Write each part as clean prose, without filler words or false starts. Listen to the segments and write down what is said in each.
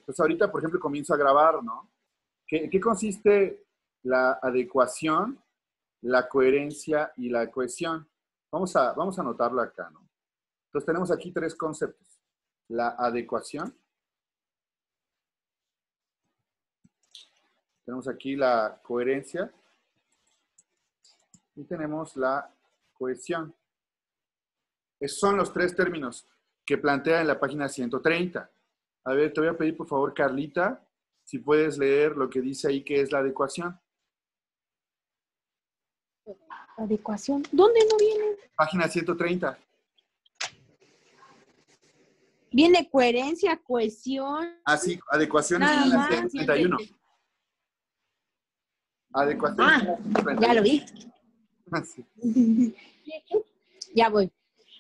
Entonces ahorita, por ejemplo, comienzo a grabar, ¿no? ¿Qué consiste la adecuación, la coherencia y la cohesión? Vamos a anotarlo acá, ¿no? Entonces tenemos aquí tres conceptos. La adecuación. Tenemos aquí la coherencia. Y tenemos la cohesión. Esos son los tres términos que plantea en la página 130. A ver, te voy a pedir por favor, Carlita, si puedes leer lo que dice ahí que es la adecuación. Adecuación. ¿Dónde no viene? Página 130. Viene coherencia, cohesión. Ah, sí, adecuación Nada está en la más. 131. Adecuación Ah, está en la 131. ya lo vi. Sí. Ya voy.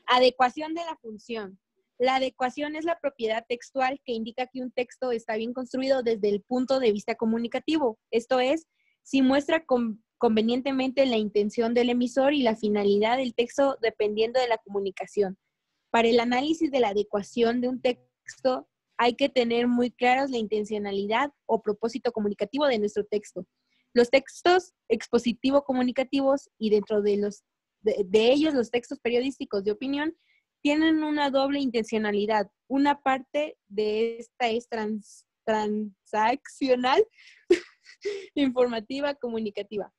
Adecuación de la función. La adecuación es la propiedad textual que indica que un texto está bien construido desde el punto de vista comunicativo. Esto es, si muestra convenientemente la intención del emisor y la finalidad del texto dependiendo de la comunicación. Para el análisis de la adecuación de un texto, hay que tener muy claros la intencionalidad o propósito comunicativo de nuestro texto. Los textos expositivo-comunicativos y dentro de ellos los textos periodísticos de opinión tienen una doble intencionalidad. Una parte de esta es transaccional, informativa, comunicativa.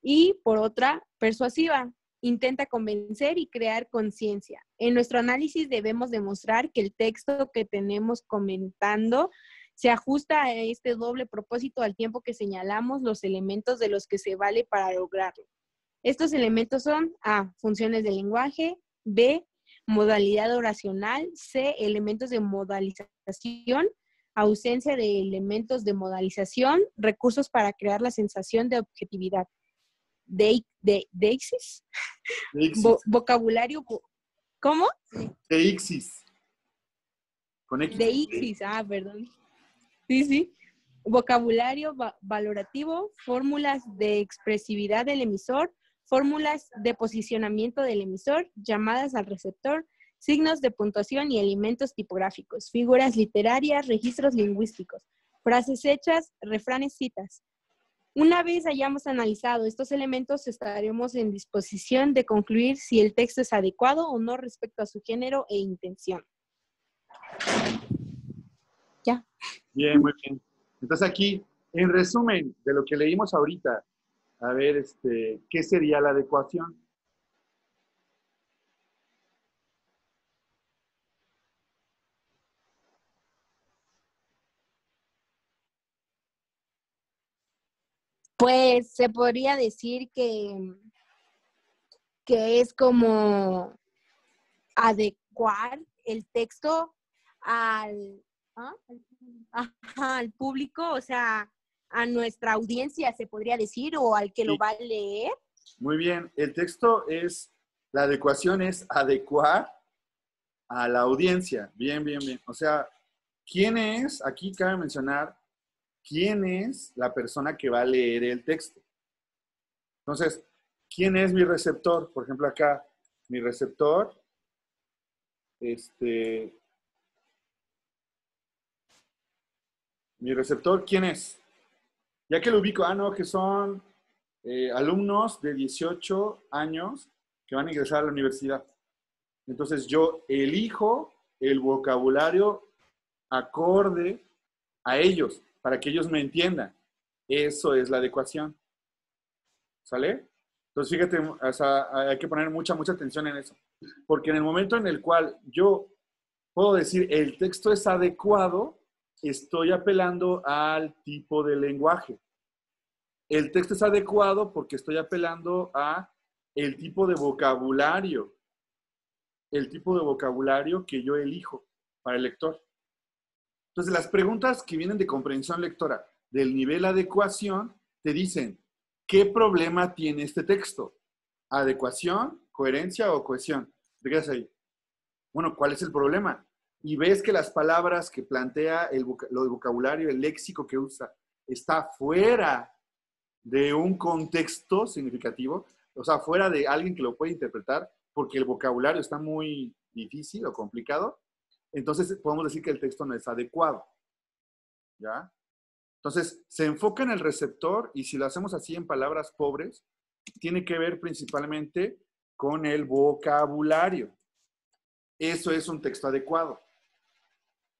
Y por otra, persuasiva. Intenta convencer y crear conciencia. En nuestro análisis debemos demostrar que el texto que tenemos comentando se ajusta a este doble propósito al tiempo que señalamos los elementos de los que se vale para lograrlo. Estos elementos son A, funciones del lenguaje, B, modalidad oracional, C, elementos de modalización, ausencia de elementos de modalización, recursos para crear la sensación de objetividad. Deixis, vocabulario, ¿cómo? Deixis. Con X. Deixis, perdón. Sí. Vocabulario valorativo, fórmulas de expresividad del emisor, fórmulas de posicionamiento del emisor, llamadas al receptor, signos de puntuación y elementos tipográficos, figuras literarias, registros lingüísticos, frases hechas, refranes, citas. Una vez hayamos analizado estos elementos, estaremos en disposición de concluir si el texto es adecuado o no respecto a su género e intención. Ya. Bien, muy bien. Entonces aquí, en resumen de lo que leímos ahorita, a ver, ¿qué sería la adecuación? Pues se podría decir que es como adecuar el texto al público, o sea, a nuestra audiencia, se podría decir, o al que Sí. lo va a leer. Muy bien. El texto la adecuación es adecuar a la audiencia. Bien. O sea, ¿quién es? Aquí cabe mencionar, ¿quién es la persona que va a leer el texto? Entonces, ¿quién es mi receptor? Por ejemplo, acá, mi receptor, mi receptor, ¿quién es? Ya que lo ubico, no, que son alumnos de 18 años que van a ingresar a la universidad. Entonces, yo elijo el vocabulario acorde a ellos, para que ellos me entiendan. Eso es la adecuación. ¿Sale? Entonces, fíjate, o sea, hay que poner mucha atención en eso. Porque en el momento en el cual yo puedo decir el texto es adecuado, estoy apelando al tipo de lenguaje. El texto es adecuado porque estoy apelando a el tipo de vocabulario. El tipo de vocabulario que yo elijo para el lector. Entonces, las preguntas que vienen de comprensión lectora del nivel adecuación te dicen, ¿qué problema tiene este texto? ¿Adecuación, coherencia o cohesión? ¿Te quedas ahí? Bueno, ¿cuál es el problema? Y ves que las palabras que plantea lo de vocabulario, el léxico que usa, está fuera de un contexto significativo, o sea, fuera de alguien que lo puede interpretar, porque el vocabulario está muy difícil o complicado, entonces podemos decir que el texto no es adecuado. ¿ya? Entonces, se enfoca en el receptor y si lo hacemos así en palabras pobres, tiene que ver principalmente con el vocabulario. Eso es un texto adecuado.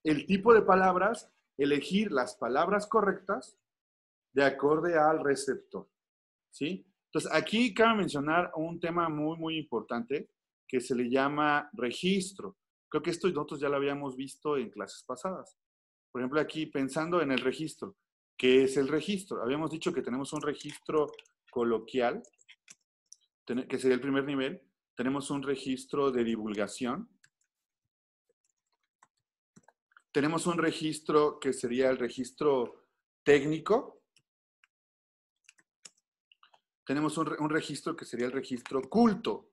El tipo de palabras, elegir las palabras correctas de acorde al receptor, ¿sí? Entonces, aquí cabe mencionar un tema muy, muy importante que se le llama registro. Creo que esto nosotros ya lo habíamos visto en clases pasadas. Por ejemplo, aquí pensando en el registro. ¿Qué es el registro? Habíamos dicho que tenemos un registro coloquial, que sería el primer nivel. Tenemos un registro de divulgación. Tenemos un registro que sería el registro técnico. Tenemos un registro que sería el registro culto.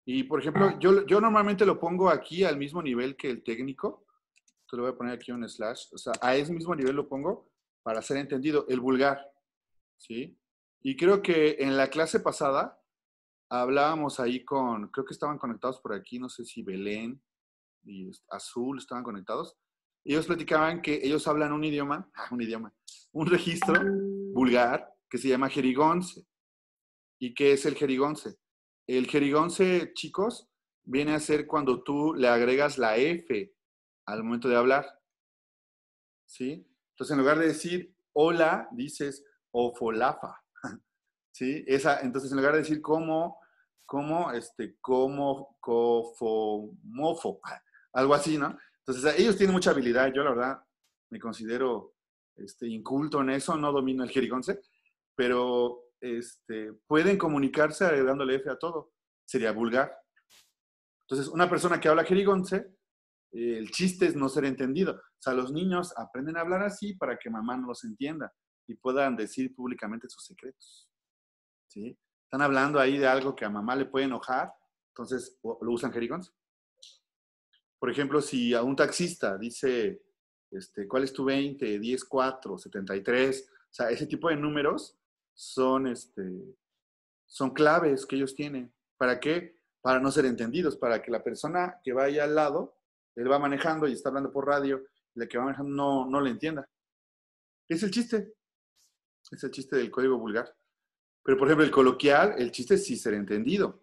Y, por ejemplo, yo normalmente lo pongo aquí al mismo nivel que el técnico. Te lo voy a poner aquí un slash. O sea, a ese mismo nivel lo pongo para ser entendido. El vulgar, ¿sí? Y creo que en la clase pasada hablábamos ahí creo que estaban conectados por aquí, no sé si Belén y Azul estaban conectados. Ellos platicaban que ellos hablan un registro vulgar que se llama jerigonce. ¿Y qué es el jerigonce? El jerigonce, chicos, viene a ser cuando tú le agregas la F al momento de hablar, ¿sí? Entonces, en lugar de decir hola, dices ofolafa, ¿sí? Entonces, en lugar de decir cofomofo, algo así, ¿no? Entonces, ellos tienen mucha habilidad. Yo, la verdad, me considero inculto en eso, no domino el jerigonce, pero pueden comunicarse agregándole F a todo. Sería vulgar. Entonces, una persona que habla jerigonce, el chiste es no ser entendido. O sea, los niños aprenden a hablar así para que mamá no los entienda y puedan decir públicamente sus secretos. ¿Sí? Están hablando ahí de algo que a mamá le puede enojar, entonces lo usan jerigonce. Por ejemplo, si a un taxista dice, ¿cuál es tu 20, 10, 4, 73? O sea, ese tipo de números son claves que ellos tienen. ¿Para qué? Para no ser entendidos, para que la persona que vaya al lado, él va manejando y está hablando por radio, la que va manejando no le entienda. Es el chiste. Es el chiste del código vulgar. Pero, por ejemplo, el coloquial, el chiste es sí ser entendido.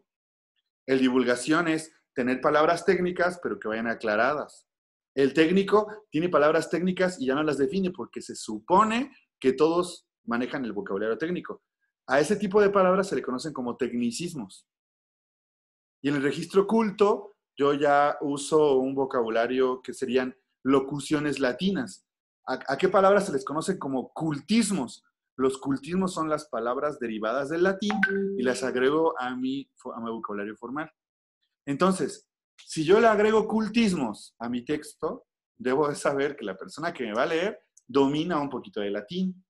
El divulgación es tener palabras técnicas, pero que vayan aclaradas. El técnico tiene palabras técnicas y ya no las define porque se supone que todos manejan el vocabulario técnico. A ese tipo de palabras se le conocen como tecnicismos. Y en el registro culto, yo ya uso un vocabulario que serían locuciones latinas. ¿A qué palabras se les conoce como cultismos? Los cultismos son las palabras derivadas del latín y las agrego a mi vocabulario formal. Entonces, si yo le agrego cultismos a mi texto, debo de saber que la persona que me va a leer domina un poquito de latín.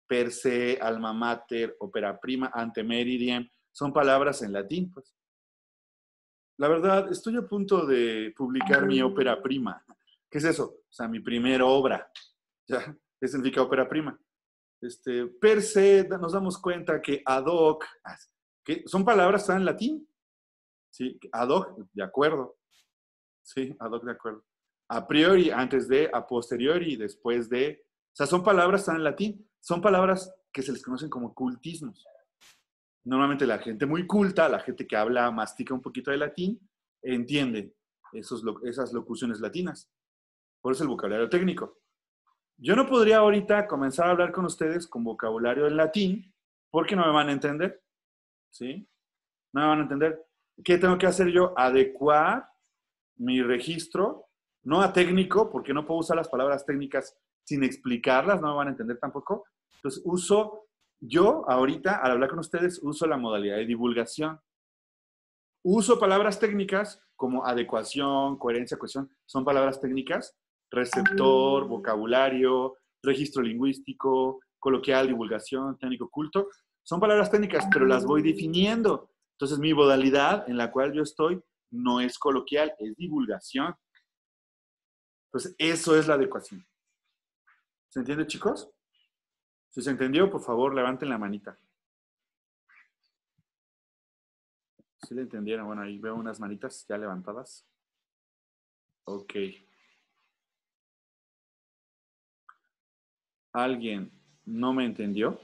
Per se, alma mater, ópera prima, ante meridiem, son palabras en latín, pues. La verdad, estoy a punto de publicar mi ópera prima. ¿Qué es eso? O sea, mi primera obra. ¿Ya? ¿Qué significa ópera prima? Per se, nos damos cuenta que ad hoc, que son palabras que están en latín. ¿Sí? Ad hoc, de acuerdo. Sí, ad hoc, de acuerdo. A priori, antes de, a posteriori, después de. O sea, son palabras que están en latín. Son palabras que se les conocen como cultismos. Normalmente la gente muy culta, la gente que habla, mastica un poquito de latín, entiende esas locuciones latinas. Por eso el vocabulario técnico. Yo no podría ahorita comenzar a hablar con ustedes con vocabulario en latín porque no me van a entender. ¿Sí? No me van a entender. ¿Qué tengo que hacer yo? Adecuar mi registro, no a técnico, porque no puedo usar las palabras técnicas sin explicarlas, no me van a entender tampoco. Entonces yo ahorita, al hablar con ustedes, uso la modalidad de divulgación. Uso palabras técnicas como adecuación, coherencia, cohesión, son palabras técnicas, receptor, vocabulario, registro lingüístico, coloquial, divulgación, técnico, culto. Son palabras técnicas, pero las voy definiendo. Entonces, mi modalidad en la cual yo estoy no es coloquial, es divulgación. Entonces, eso es la adecuación. ¿Se entiende, chicos? Si se entendió, por favor, levanten la manita. ¿Sí le entendieron? Bueno, ahí veo unas manitas ya levantadas. Ok. alguien no me entendió,